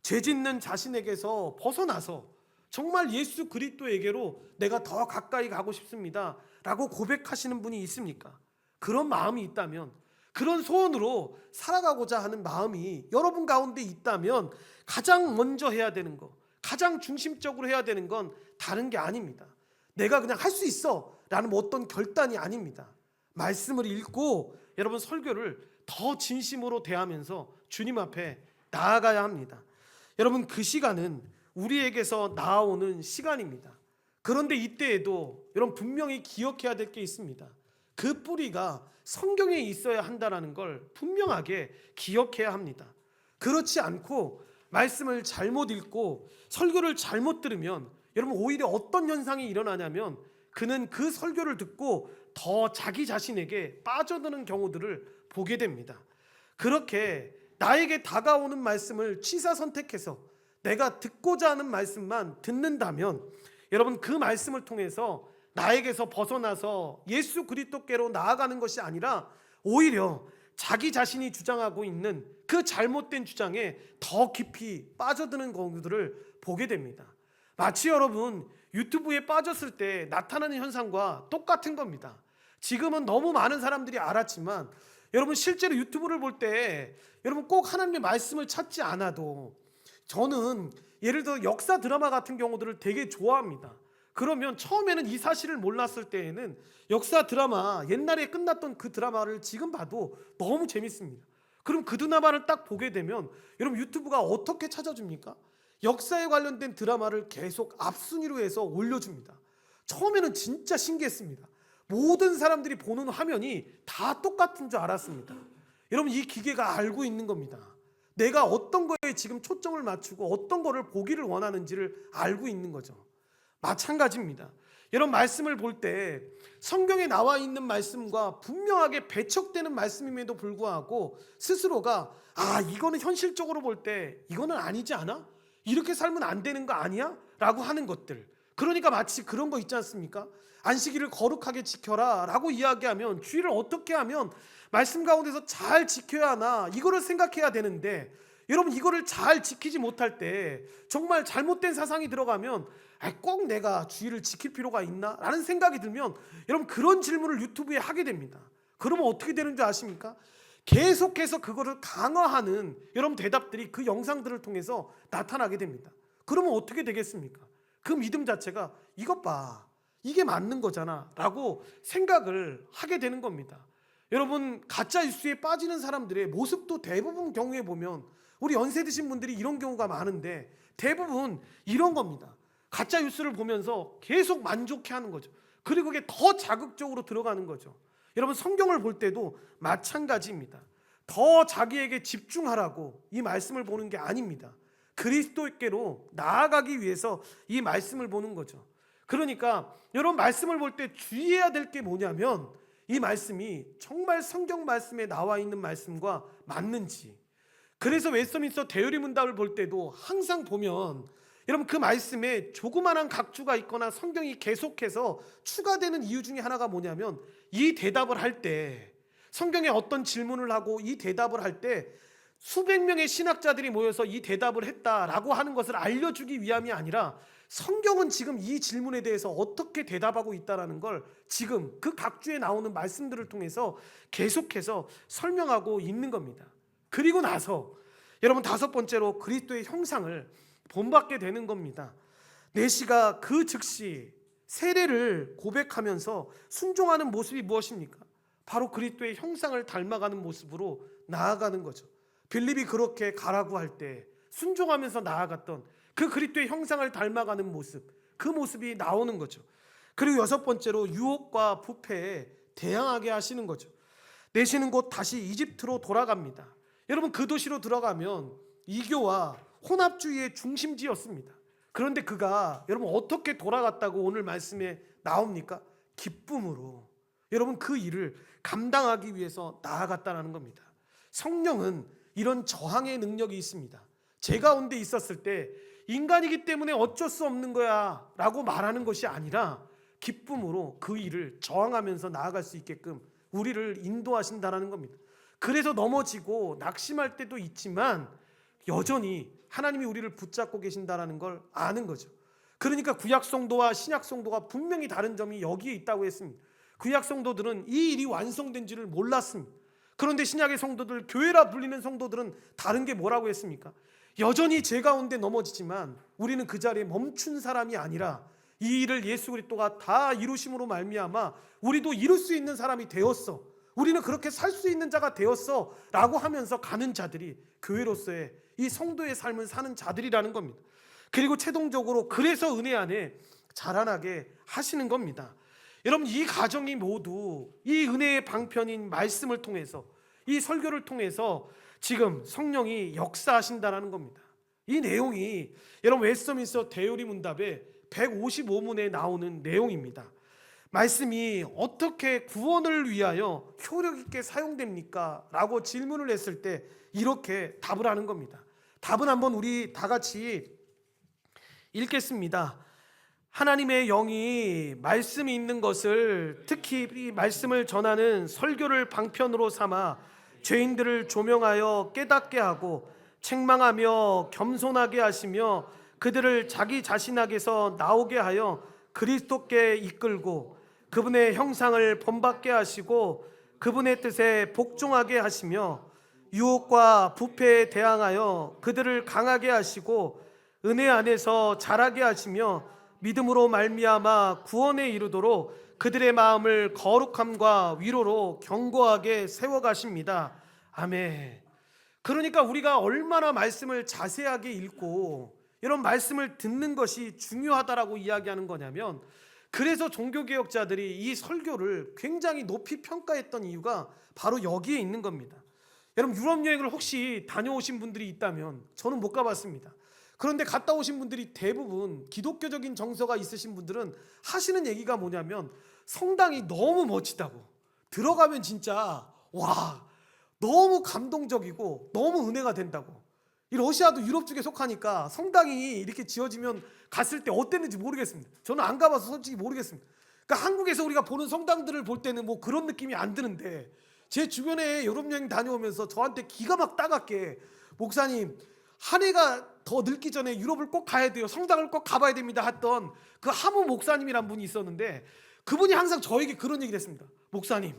죄 짓는 자신에게서 벗어나서 정말 예수 그리스도에게로 내가 더 가까이 가고 싶습니다 라고 고백하시는 분이 있습니까? 그런 마음이 있다면, 그런 소원으로 살아가고자 하는 마음이 여러분 가운데 있다면 가장 먼저 해야 되는 거, 가장 중심적으로 해야 되는 건 다른 게 아닙니다. 내가 그냥 할 수 있어 라는 어떤 결단이 아닙니다. 말씀을 읽고 여러분 설교를 더 진심으로 대하면서 주님 앞에 나아가야 합니다. 여러분 그 시간은 우리에게서 나아오는 시간입니다. 그런데 이때에도 여러분 분명히 기억해야 될 게 있습니다. 그 뿌리가 성경에 있어야 한다는 걸 분명하게 기억해야 합니다. 그렇지 않고 말씀을 잘못 읽고 설교를 잘못 들으면 여러분 오히려 어떤 현상이 일어나냐면 그는 그 설교를 듣고 더 자기 자신에게 빠져드는 경우들을 보게 됩니다. 그렇게 나에게 다가오는 말씀을 취사 선택해서 내가 듣고자 하는 말씀만 듣는다면 여러분 그 말씀을 통해서 나에게서 벗어나서 예수 그리스도께로 나아가는 것이 아니라 오히려 자기 자신이 주장하고 있는 그 잘못된 주장에 더 깊이 빠져드는 경우들을 보게 됩니다. 마치 여러분 유튜브에 빠졌을 때 나타나는 현상과 똑같은 겁니다. 지금은 너무 많은 사람들이 알았지만 여러분 실제로 유튜브를 볼 때 여러분 꼭 하나님의 말씀을 찾지 않아도 저는 예를 들어 역사 드라마 같은 경우들을 되게 좋아합니다. 그러면 처음에는 이 사실을 몰랐을 때에는 역사 드라마 옛날에 끝났던 그 드라마를 지금 봐도 너무 재밌습니다. 그럼 그 드라마를 딱 보게 되면 여러분 유튜브가 어떻게 찾아줍니까? 역사에 관련된 드라마를 계속 앞순위로 해서 올려줍니다. 처음에는 진짜 신기했습니다. 모든 사람들이 보는 화면이 다 똑같은 줄 알았습니다. 여러분 이 기계가 알고 있는 겁니다. 내가 어떤 거에 지금 초점을 맞추고 어떤 거를 보기를 원하는지를 알고 있는 거죠. 마찬가지입니다. 여러분 말씀을 볼 때 성경에 나와 있는 말씀과 분명하게 배척되는 말씀임에도 불구하고 스스로가 이거는 현실적으로 볼 때 이거는 아니지 않아? 이렇게 살면 안 되는 거 아니야? 라고 하는 것들. 그러니까 마치 그런 거 있지 않습니까? 안식일을 거룩하게 지켜라 라고 이야기하면 주일을 어떻게 하면 말씀 가운데서 잘 지켜야 하나 이거를 생각해야 되는데 여러분 이거를 잘 지키지 못할 때 정말 잘못된 사상이 들어가면 꼭 내가 주일을 지킬 필요가 있나? 라는 생각이 들면 여러분 그런 질문을 유튜브에 하게 됩니다. 그러면 어떻게 되는 줄 아십니까? 계속해서 그거를 강화하는 여러분 대답들이 그 영상들을 통해서 나타나게 됩니다. 그러면 어떻게 되겠습니까? 그 믿음 자체가 이것 봐 이게 맞는 거잖아 라고 생각을 하게 되는 겁니다. 여러분 가짜 뉴스에 빠지는 사람들의 모습도 대부분 경우에 보면 우리 연세 드신 분들이 이런 경우가 많은데 대부분 이런 겁니다. 가짜 뉴스를 보면서 계속 만족해하는 거죠. 그리고 그게 더 자극적으로 들어가는 거죠. 여러분 성경을 볼 때도 마찬가지입니다. 더 자기에게 집중하라고 이 말씀을 보는 게 아닙니다. 그리스도께로 나아가기 위해서 이 말씀을 보는 거죠. 그러니까 여러분 말씀을 볼 때 주의해야 될 게 뭐냐면 이 말씀이 정말 성경 말씀에 나와 있는 말씀과 맞는지. 그래서 웨스트민스터 대요리 문답을 볼 때도 항상 보면 여러분 그 말씀에 조그만한 각주가 있거나 성경이 계속해서 추가되는 이유 중에 하나가 뭐냐면 이 대답을 할 때 성경에 어떤 질문을 하고 이 대답을 할 때 수백 명의 신학자들이 모여서 이 대답을 했다라고 하는 것을 알려주기 위함이 아니라 성경은 지금 이 질문에 대해서 어떻게 대답하고 있다라는 걸 지금 그 각주에 나오는 말씀들을 통해서 계속해서 설명하고 있는 겁니다. 그리고 나서 여러분 다섯 번째로 그리스도의 형상을 본받게 되는 겁니다. 내시가 그 즉시 세례를 고백하면서 순종하는 모습이 무엇입니까? 바로 그리스도의 형상을 닮아가는 모습으로 나아가는 거죠. 빌립이 그렇게 가라고 할 때 순종하면서 나아갔던 그 그리스도의 형상을 닮아가는 모습, 그 모습이 나오는 거죠. 그리고 여섯 번째로 유혹과 부패에 대항하게 하시는 거죠. 내시는 곧 다시 이집트로 돌아갑니다. 여러분 그 도시로 들어가면 이교와 혼합주의의 중심지였습니다. 그런데 그가 여러분 어떻게 돌아갔다고 오늘 말씀에 나옵니까? 기쁨으로 여러분 그 일을 감당하기 위해서 나아갔다는 겁니다. 성령은 이런 저항의 능력이 있습니다. 제 가운데 있었을 때 인간이기 때문에 어쩔 수 없는 거야 라고 말하는 것이 아니라 기쁨으로 그 일을 저항하면서 나아갈 수 있게끔 우리를 인도하신다는 겁니다. 그래서 넘어지고 낙심할 때도 있지만 여전히 하나님이 우리를 붙잡고 계신다는 걸 아는 거죠. 그러니까 구약 성도와 신약 성도가 분명히 다른 점이 여기에 있다고 했습니다. 구약 성도들은 이 일이 완성된 줄을 몰랐습니다. 그런데 신약의 성도들, 교회라 불리는 성도들은 다른 게 뭐라고 했습니까? 여전히 제 가운데 넘어지지만 우리는 그 자리에 멈춘 사람이 아니라 이 일을 예수 그리스도가 다 이루심으로 말미암아 우리도 이룰 수 있는 사람이 되었어. 우리는 그렇게 살 수 있는 자가 되었어 라고 하면서 가는 자들이 교회로서의 이 성도의 삶을 사는 자들이라는 겁니다. 그리고 최종적으로 그래서 은혜 안에 자라나게 하시는 겁니다. 여러분 이 가정이 모두 이 은혜의 방편인 말씀을 통해서 이 설교를 통해서 지금 성령이 역사하신다는 겁니다. 이 내용이 여러분 웨스트민스터 대요리 문답에 155문에 나오는 내용입니다. 말씀이 어떻게 구원을 위하여 효력 있게 사용됩니까? 라고 질문을 했을 때 이렇게 답을 하는 겁니다. 답은 한번 우리 다 같이 읽겠습니다. 하나님의 영이 말씀이 있는 것을 특히 이 말씀을 전하는 설교를 방편으로 삼아 죄인들을 조명하여 깨닫게 하고 책망하며 겸손하게 하시며 그들을 자기 자신에게서 나오게 하여 그리스도께 이끌고 그분의 형상을 본받게 하시고 그분의 뜻에 복종하게 하시며 유혹과 부패에 대항하여 그들을 강하게 하시고 은혜 안에서 자라게 하시며 믿음으로 말미암아 구원에 이르도록 그들의 마음을 거룩함과 위로로 견고하게 세워가십니다. 아멘. 그러니까 우리가 얼마나 말씀을 자세하게 읽고 이런 말씀을 듣는 것이 중요하다라고 이야기하는 거냐면 그래서 종교개혁자들이 이 설교를 굉장히 높이 평가했던 이유가 바로 여기에 있는 겁니다. 여러분 유럽 여행을 혹시 다녀오신 분들이 있다면 저는 못 가봤습니다. 그런데 갔다 오신 분들이 대부분 기독교적인 정서가 있으신 분들은 하시는 얘기가 뭐냐면 성당이 너무 멋지다고 들어가면 진짜 와 너무 감동적이고 너무 은혜가 된다고. 이 러시아도 유럽 쪽에 속하니까 성당이 이렇게 지어지면 갔을 때 어땠는지 모르겠습니다. 저는 안 가봐서 솔직히 모르겠습니다. 그러니까 한국에서 우리가 보는 성당들을 볼 때는 뭐 그런 느낌이 안 드는데 제 주변에 유럽 여행 다녀오면서 저한테 기가 막 따갑게 목사님 한 해가 더 늙기 전에 유럽을 꼭 가야 돼요. 성당을 꼭 가봐야 됩니다. 했던 그 하무 목사님이란 분이 있었는데 그분이 항상 저에게 그런 얘기를 했습니다. 목사님,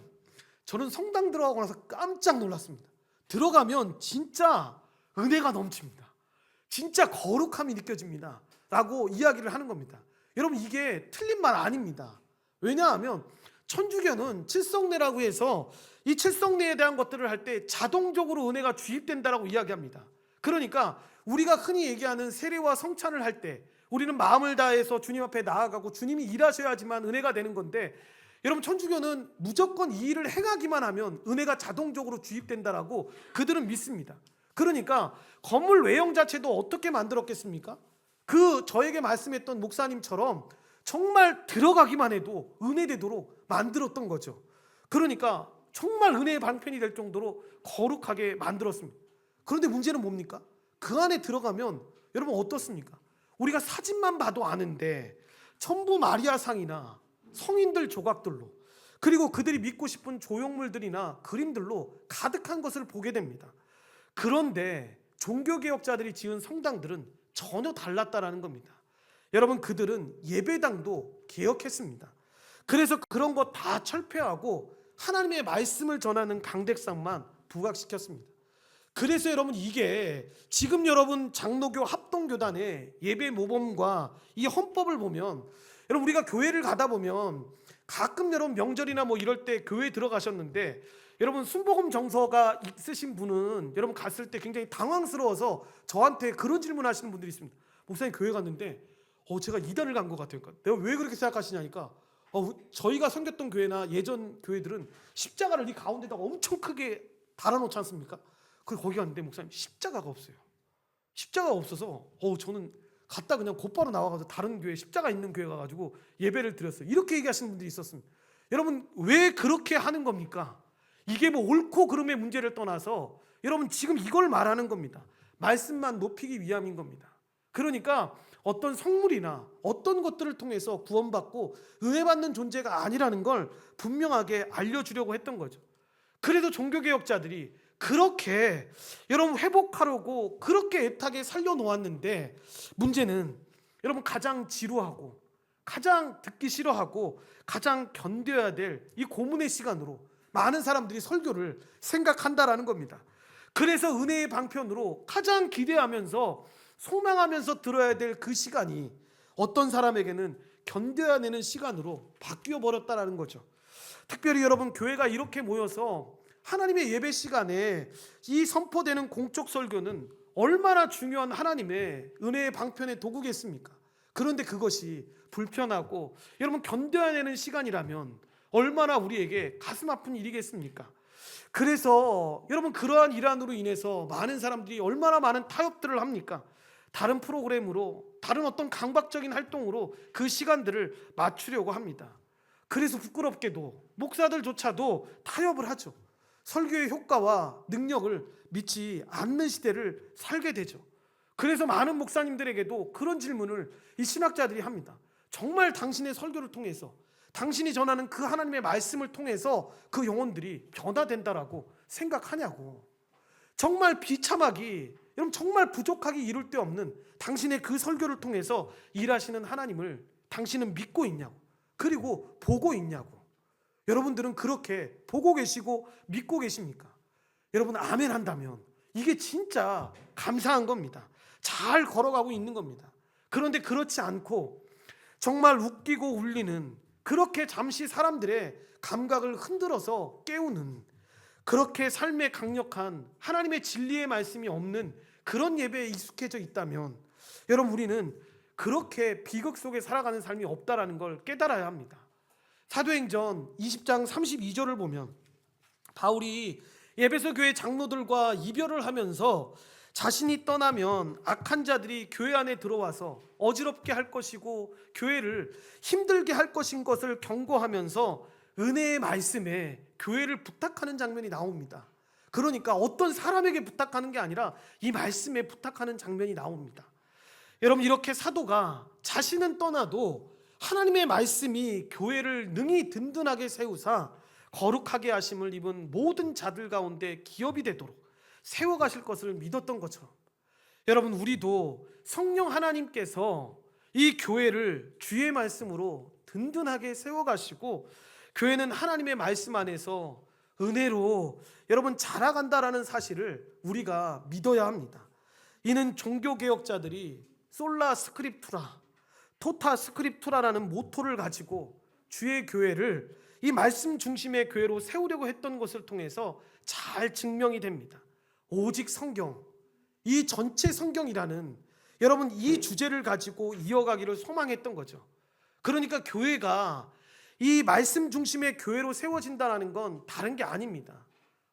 저는 성당 들어가고 나서 깜짝 놀랐습니다. 들어가면 진짜 은혜가 넘칩니다. 진짜 거룩함이 느껴집니다. 라고 이야기를 하는 겁니다. 여러분 이게 틀린 말 아닙니다. 왜냐하면 천주교는 칠성례라고 해서 이 칠성례에 대한 것들을 할 때 자동적으로 은혜가 주입된다라고 이야기합니다. 그러니까 우리가 흔히 얘기하는 세례와 성찬을 할 때 우리는 마음을 다해서 주님 앞에 나아가고 주님이 일하셔야지만 은혜가 되는 건데 여러분 천주교는 무조건 이 일을 행하기만 하면 은혜가 자동적으로 주입된다라고 그들은 믿습니다. 그러니까 건물 외형 자체도 어떻게 만들었겠습니까? 그 저에게 말씀했던 목사님처럼 정말 들어가기만 해도 은혜되도록 만들었던 거죠. 그러니까 정말 은혜의 방편이 될 정도로 거룩하게 만들었습니다. 그런데 문제는 뭡니까? 그 안에 들어가면 여러분 어떻습니까? 우리가 사진만 봐도 아는데 전부 마리아상이나 성인들 조각들로, 그리고 그들이 믿고 싶은 조형물들이나 그림들로 가득한 것을 보게 됩니다. 그런데 종교개혁자들이 지은 성당들은 전혀 달랐다라는 겁니다. 여러분, 그들은 예배당도 개혁했습니다. 그래서 그런 거 다 철폐하고 하나님의 말씀을 전하는 강대상만 부각시켰습니다. 그래서 여러분, 이게 지금 여러분 장로교 합동교단의 예배 모범과 이 헌법을 보면, 여러분 우리가 교회를 가다 보면 가끔 여러분 명절이나 뭐 이럴 때 교회 들어가셨는데, 여러분 순복음 정서가 있으신 분은 여러분 갔을 때 굉장히 당황스러워서 저한테 그런 질문하시는 분들이 있습니다. 목사님, 교회 갔는데 제가 이단을 간 것 같아요. 그러니까 내가 왜 그렇게 생각하시냐니까, 저희가 섬겼던 교회나 예전 교회들은 십자가를 이 가운데다가 엄청 크게 달아놓지 않습니까? 거기 갔는데 목사님, 십자가가 없어요. 십자가가 없어서 저는 갔다 그냥 곧바로 나와가지고 다른 교회, 십자가 있는 교회 가가지고 예배를 드렸어요. 이렇게 얘기하시는 분들이 있었습니다. 여러분, 왜 그렇게 하는 겁니까? 이게 뭐 옳고 그름의 문제를 떠나서 여러분 지금 이걸 말하는 겁니다. 말씀만 높이기 위함인 겁니다. 그러니까 어떤 성물이나 어떤 것들을 통해서 구원받고 은혜받는 존재가 아니라는 걸 분명하게 알려주려고 했던 거죠. 그래서 종교개혁자들이 그렇게 여러분 회복하려고 그렇게 애타게 살려놓았는데, 문제는 여러분 가장 지루하고 가장 듣기 싫어하고 가장 견뎌야 될 이 고문의 시간으로 많은 사람들이 설교를 생각한다라는 겁니다. 그래서 은혜의 방편으로 가장 기대하면서 소망하면서 들어야 될 그 시간이 어떤 사람에게는 견뎌야 되는 시간으로 바뀌어 버렸다라는 거죠. 특별히 여러분, 교회가 이렇게 모여서 하나님의 예배 시간에 이 선포되는 공적 설교는 얼마나 중요한 하나님의 은혜의 방편의 도구겠습니까? 그런데 그것이 불편하고 여러분 견뎌야 되는 시간이라면 얼마나 우리에게 가슴 아픈 일이겠습니까? 그래서 여러분, 그러한 일환으로 인해서 많은 사람들이 얼마나 많은 타협들을 합니까? 다른 프로그램으로, 다른 어떤 강박적인 활동으로 그 시간들을 맞추려고 합니다. 그래서 부끄럽게도 목사들조차도 타협을 하죠. 설교의 효과와 능력을 믿지 않는 시대를 살게 되죠. 그래서 많은 목사님들에게도 그런 질문을 이 신학자들이 합니다. 정말 당신의 설교를 통해서, 당신이 전하는 그 하나님의 말씀을 통해서 그 영혼들이 변화된다라고 생각하냐고. 정말 비참하기, 여러분 정말 부족하기 이룰 데 없는 당신의 그 설교를 통해서 일하시는 하나님을 당신은 믿고 있냐고, 그리고 보고 있냐고. 여러분들은 그렇게 보고 계시고 믿고 계십니까? 여러분 아멘 한다면 이게 진짜 감사한 겁니다. 잘 걸어가고 있는 겁니다. 그런데 그렇지 않고 정말 웃기고 울리는, 그렇게 잠시 사람들의 감각을 흔들어서 깨우는, 그렇게 삶에 강력한 하나님의 진리의 말씀이 없는 그런 예배에 익숙해져 있다면 여러분, 우리는 그렇게 비극 속에 살아가는 삶이 없다라는 걸 깨달아야 합니다. 사도행전 20장 32절을 보면 바울이 에베소 교회 장로들과 이별을 하면서 자신이 떠나면 악한 자들이 교회 안에 들어와서 어지럽게 할 것이고 교회를 힘들게 할 것인 것을 경고하면서 은혜의 말씀에 교회를 부탁하는 장면이 나옵니다. 그러니까 어떤 사람에게 부탁하는 게 아니라 이 말씀에 부탁하는 장면이 나옵니다. 여러분, 이렇게 사도가 자신은 떠나도 하나님의 말씀이 교회를 능히 든든하게 세우사 거룩하게 하심을 입은 모든 자들 가운데 기업이 되도록 세워가실 것을 믿었던 것처럼, 여러분 우리도 성령 하나님께서 이 교회를 주의 말씀으로 든든하게 세워가시고 교회는 하나님의 말씀 안에서 은혜로 여러분 자라간다라는 사실을 우리가 믿어야 합니다. 이는 종교개혁자들이 솔라 스크립투라, 토타 스크립투라라는 모토를 가지고 주의 교회를 이 말씀 중심의 교회로 세우려고 했던 것을 통해서 잘 증명이 됩니다. 오직 성경, 이 전체 성경이라는 여러분 이 주제를 가지고 이어가기를 소망했던 거죠. 그러니까 교회가 이 말씀 중심의 교회로 세워진다는 건 다른 게 아닙니다.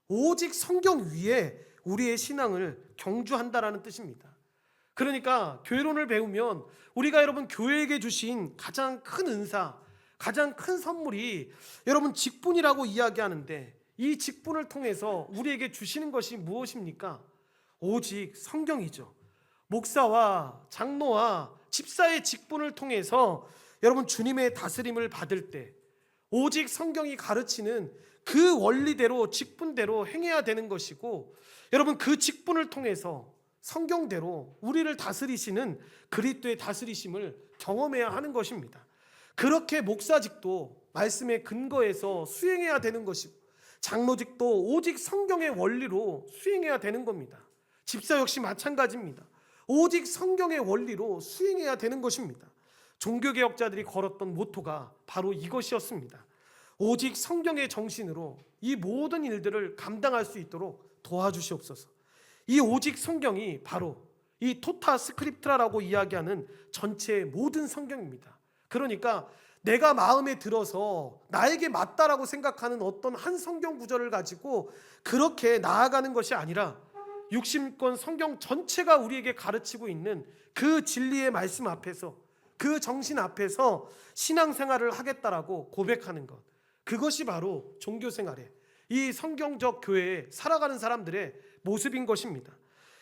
오직 성경 위에 우리의 신앙을 경주한다라는 뜻입니다. 그러니까 교회론을 배우면 우리가 여러분 교회에게 주신 가장 큰 은사, 가장 큰 선물이 여러분 직분이라고 이야기하는데, 이 직분을 통해서 우리에게 주시는 것이 무엇입니까? 오직 성경이죠. 목사와 장로와 집사의 직분을 통해서 여러분 주님의 다스림을 받을 때 오직 성경이 가르치는 그 원리대로 직분대로 행해야 되는 것이고, 여러분 그 직분을 통해서 성경대로 우리를 다스리시는 그리스도의 다스리심을 경험해야 하는 것입니다. 그렇게 목사직도 말씀의 근거에서 수행해야 되는 것이고, 장로직도 오직 성경의 원리로 수행해야 되는 겁니다. 집사 역시 마찬가지입니다. 오직 성경의 원리로 수행해야 되는 것입니다. 종교개혁자들이 걸었던 모토가 바로 이것이었습니다. 오직 성경의 정신으로 이 모든 일들을 감당할 수 있도록 도와주시옵소서. 이 오직 성경이 바로 이 토타 스크립트라라고 이야기하는 전체의 모든 성경입니다. 그러니까 내가 마음에 들어서 나에게 맞다라고 생각하는 어떤 한 성경 구절을 가지고 그렇게 나아가는 것이 아니라 60권 성경 전체가 우리에게 가르치고 있는 그 진리의 말씀 앞에서, 그 정신 앞에서 신앙생활을 하겠다라고 고백하는 것, 그것이 바로 종교생활의, 이 성경적 교회에 살아가는 사람들의 모습인 것입니다.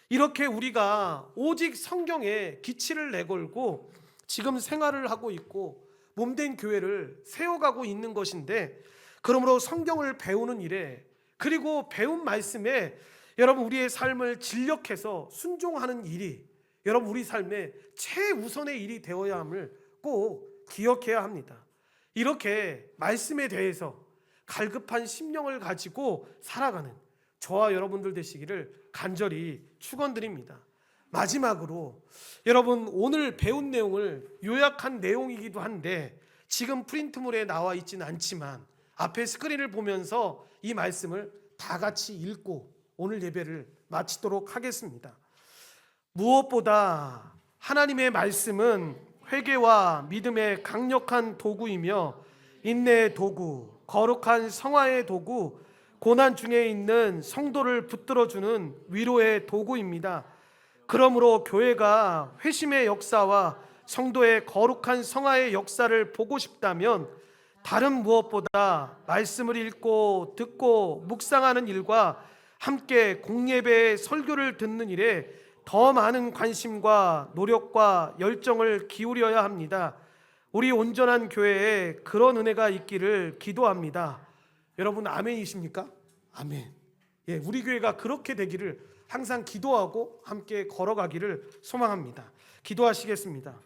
이렇게 우리가 오직 성경에 기치를 내걸고 지금 생활을 하고 있고 몸된 교회를 세워가고 있는 것인데, 그러므로 성경을 배우는 일에, 그리고 배운 말씀에 여러분 우리의 삶을 진력해서 순종하는 일이 여러분 우리 삶의 최우선의 일이 되어야 함을 꼭 기억해야 합니다. 이렇게 말씀에 대해서 갈급한 심령을 가지고 살아가는 저와 여러분들 되시기를 간절히 축원드립니다. 마지막으로 여러분 오늘 배운 내용을 요약한 내용이기도 한데 지금 프린트물에 나와 있지는 않지만 앞에 스크린을 보면서 이 말씀을 다 같이 읽고 오늘 예배를 마치도록 하겠습니다. 무엇보다 하나님의 말씀은 회개와 믿음의 강력한 도구이며 인내의 도구, 거룩한 성화의 도구, 고난 중에 있는 성도를 붙들어주는 위로의 도구입니다. 그러므로 교회가 회심의 역사와 성도의 거룩한 성화의 역사를 보고 싶다면 다른 무엇보다 말씀을 읽고 듣고 묵상하는 일과 함께 공예배의 설교를 듣는 일에 더 많은 관심과 노력과 열정을 기울여야 합니다. 우리 온전한 교회에 그런 은혜가 있기를 기도합니다. 여러분 아멘이십니까? 아멘. 예, 우리 교회가 그렇게 되기를 항상 기도하고 함께 걸어가기를 소망합니다. 기도하시겠습니다.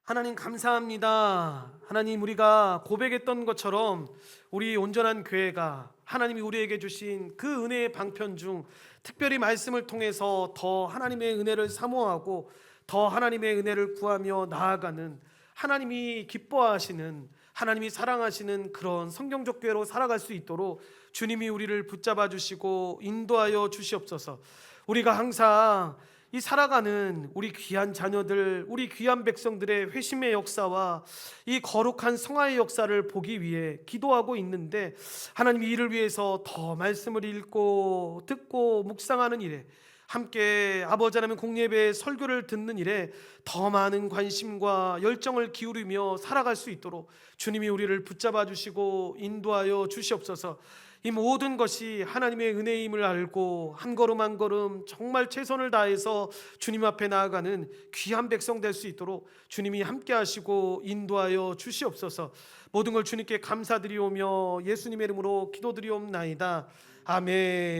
하나님 감사합니다. 하나님 우리가 고백했던 것처럼 우리 온전한 교회가 하나님이 우리에게 주신 그 은혜의 방편 중 특별히 말씀을 통해서 더 하나님의 은혜를 사모하고 더 하나님의 은혜를 구하며 나아가는, 하나님이 기뻐하시는, 하나님이 사랑하시는 그런 성경적 교회로 살아갈 수 있도록 주님이 우리를 붙잡아 주시고 인도하여 주시옵소서. 우리가 항상 이 살아가는 우리 귀한 자녀들, 우리 귀한 백성들의 회심의 역사와 이 거룩한 성화의 역사를 보기 위해 기도하고 있는데, 하나님이 이를 위해서 더 말씀을 읽고 듣고 묵상하는 일에, 함께 아버지 하나님 공예배의 설교를 듣는 일에 더 많은 관심과 열정을 기울이며 살아갈 수 있도록 주님이 우리를 붙잡아 주시고 인도하여 주시옵소서. 이 모든 것이 하나님의 은혜임을 알고 한 걸음 한 걸음 정말 최선을 다해서 주님 앞에 나아가는 귀한 백성 될 수 있도록 주님이 함께 하시고 인도하여 주시옵소서. 모든 걸 주님께 감사드리오며 예수님의 이름으로 기도드리옵나이다. 아멘.